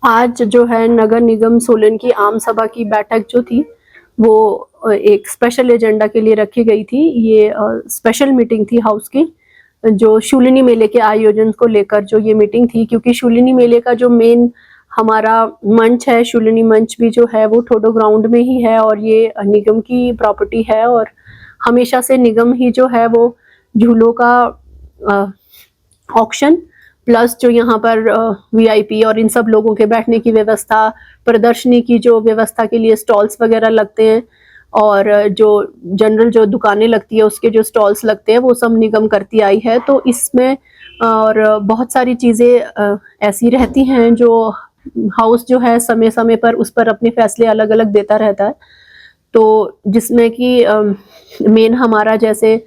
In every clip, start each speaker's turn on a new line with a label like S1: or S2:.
S1: आज जो है नगर निगम सोलन की आम सभा की बैठक जो थी वो एक स्पेशल एजेंडा के लिए रखी गई थी। ये स्पेशल मीटिंग थी हाउस की, जो शूलिनी मेले के आयोजन को लेकर जो ये मीटिंग थी, क्योंकि शूलिनी मेले का जो मेन हमारा मंच है, शूलिनी मंच भी जो है वो ठोडो ग्राउंड में ही है और ये निगम की प्रॉपर्टी है। और हमेशा से निगम ही जो है वो झूलों का ऑक्शन प्लस जो यहाँ पर वीआईपी और इन सब लोगों के बैठने की व्यवस्था, प्रदर्शनी की जो व्यवस्था के लिए स्टॉल्स वगैरह लगते हैं और जो जनरल जो दुकानें लगती है उसके जो स्टॉल्स लगते हैं वो सब निगम करती आई है। तो इसमें और बहुत सारी चीज़ें ऐसी रहती हैं जो हाउस जो है समय समय पर उस पर अपने फैसले अलग अलग देता रहता है। तो जिसमें कि मेन हमारा जैसे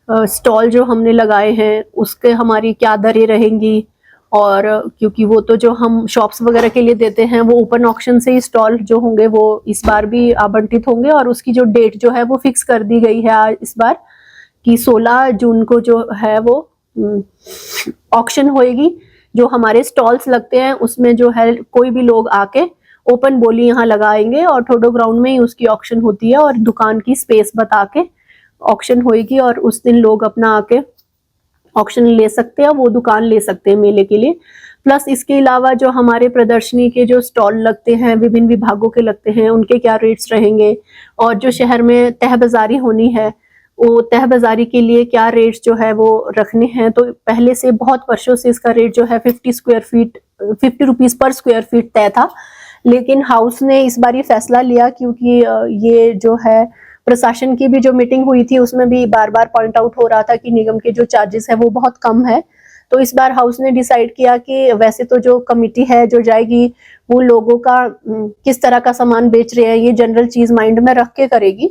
S1: स्टॉल जो हमने लगाए हैं उसके हमारी क्या दरें रहेंगी, और क्योंकि वो तो जो हम शॉप्स वगैरह के लिए देते हैं वो ओपन ऑक्शन से ही स्टॉल जो होंगे वो इस बार भी आवंटित होंगे, और उसकी जो डेट जो है वो फिक्स कर दी गई है आज इस बार कि 16 जून को जो है वो ऑक्शन होएगी। जो हमारे स्टॉल्स लगते हैं उसमें जो है कोई भी लोग आके ओपन बोली यहाँ लगाएंगे और ठोडो ग्राउंड में ही उसकी ऑक्शन होती है और दुकान की स्पेस बता के ऑक्शन होएगी और उस दिन लोग अपना आके ऑक्शन ले सकते हैं, वो दुकान ले सकते हैं मेले के लिए। प्लस इसके अलावा जो हमारे प्रदर्शनी के जो स्टॉल लगते हैं विभिन्न विभागों के लगते हैं उनके क्या रेट्स रहेंगे, और जो शहर में तह बाजारी होनी है वो तह बाजारी के लिए क्या रेट्स जो है वो रखने हैं। तो पहले से बहुत वर्षों से इसका रेट जो है 50 रुपीज पर स्क्वायर फीट तय था, लेकिन हाउस ने इस बार ये फैसला लिया क्योंकि ये जो है प्रशासन की भी जो मीटिंग हुई थी उसमें भी बार बार पॉइंट आउट हो रहा था कि निगम के जो चार्जेस है वो बहुत कम है। तो इस बार हाउस ने डिसाइड किया कि वैसे तो जो कमिटी है जो जाएगी वो लोगों का किस तरह का सामान बेच रहे हैं ये जनरल चीज माइंड में रख के करेगी,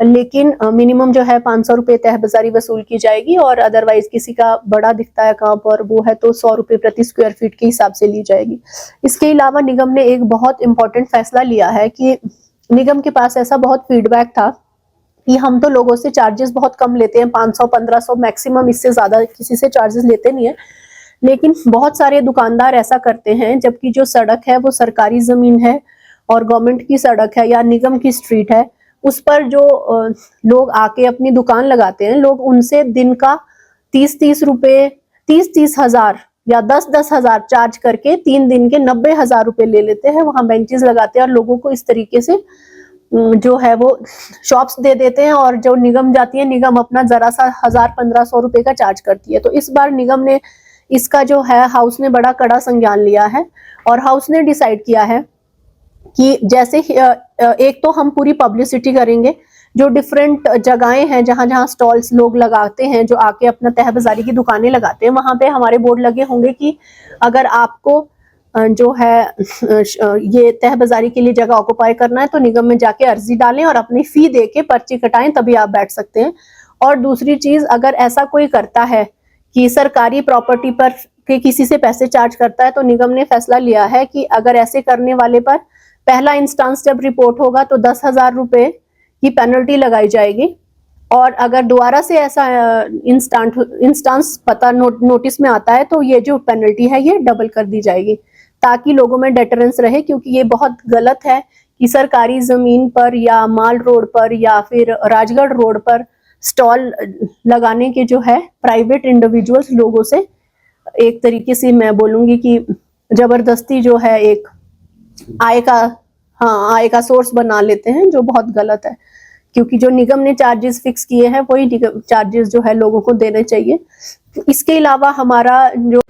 S1: लेकिन मिनिमम जो है 500 रुपये तह बाजारी वसूल की जाएगी और अदरवाइज किसी का बड़ा दिखता है काम पर वो है तो 100 रुपये प्रति स्क्वायर फीट के हिसाब से ली जाएगी। इसके अलावा निगम ने एक बहुत इंपॉर्टेंट फैसला लिया है कि निगम के पास ऐसा बहुत फीडबैक था कि हम तो लोगों से चार्जेस बहुत कम लेते हैं, 500-1500 मैक्सिमम, इससे ज्यादा किसी से चार्जेस लेते नहीं है, लेकिन बहुत सारे दुकानदार ऐसा करते हैं जबकि जो सड़क है वो सरकारी जमीन है और गवर्नमेंट की सड़क है या निगम की स्ट्रीट है, उस पर जो लोग आके अपनी दुकान लगाते हैं लोग उनसे दिन का 30-30 रुपए, 30-30 हजार या 10-10 हजार चार्ज करके 3 दिन के 90,000 रुपए ले लेते हैं, वहां बेंचेस लगाते हैं और लोगों को इस तरीके से जो है वो शॉप्स दे देते हैं और जो निगम जाती है निगम अपना जरा सा 1000-1500 रुपए का चार्ज करती है। तो इस बार निगम ने इसका जो है हाउस ने बड़ा कड़ा संज्ञान लिया है और हाउस ने डिसाइड किया है कि जैसे एक तो हम पूरी पब्लिसिटी करेंगे, जो डिफरेंट जगहें हैं जहां जहां स्टॉल्स लोग लगाते हैं जो आके अपना तह बाजारी की दुकानें लगाते हैं वहां पे हमारे बोर्ड लगे होंगे कि अगर आपको जो है ये तह बाजारी के लिए जगह ऑक्युपाई करना है तो निगम में जाके अर्जी डालें और अपनी फी दे के पर्ची कटाएं तभी आप बैठ सकते हैं। और दूसरी चीज, अगर ऐसा कोई करता है कि सरकारी प्रॉपर्टी पर के किसी से पैसे चार्ज करता है तो निगम ने फैसला लिया है कि अगर ऐसे करने वाले पर पहला इंस्टांस जब रिपोर्ट होगा तो 10,000 रुपए की पेनल्टी लगाई जाएगी, और अगर दोबारा से ऐसा इंस्टांस पता नोटिस में आता है तो ये जो पेनल्टी है ये डबल कर दी जाएगी ताकि लोगों में डेटरेंस रहे, क्योंकि ये बहुत गलत है कि सरकारी जमीन पर या माल रोड पर या फिर राजगढ़ रोड पर स्टॉल लगाने के जो है प्राइवेट इंडिविजुअल्स लोगों से एक तरीके से मैं बोलूंगी कि जबरदस्ती जो है एक आय का सोर्स बना लेते हैं, जो बहुत गलत है क्योंकि जो निगम ने चार्जेस फिक्स किए हैं वही चार्जेस जो है लोगों को देने चाहिए। इसके अलावा हमारा जो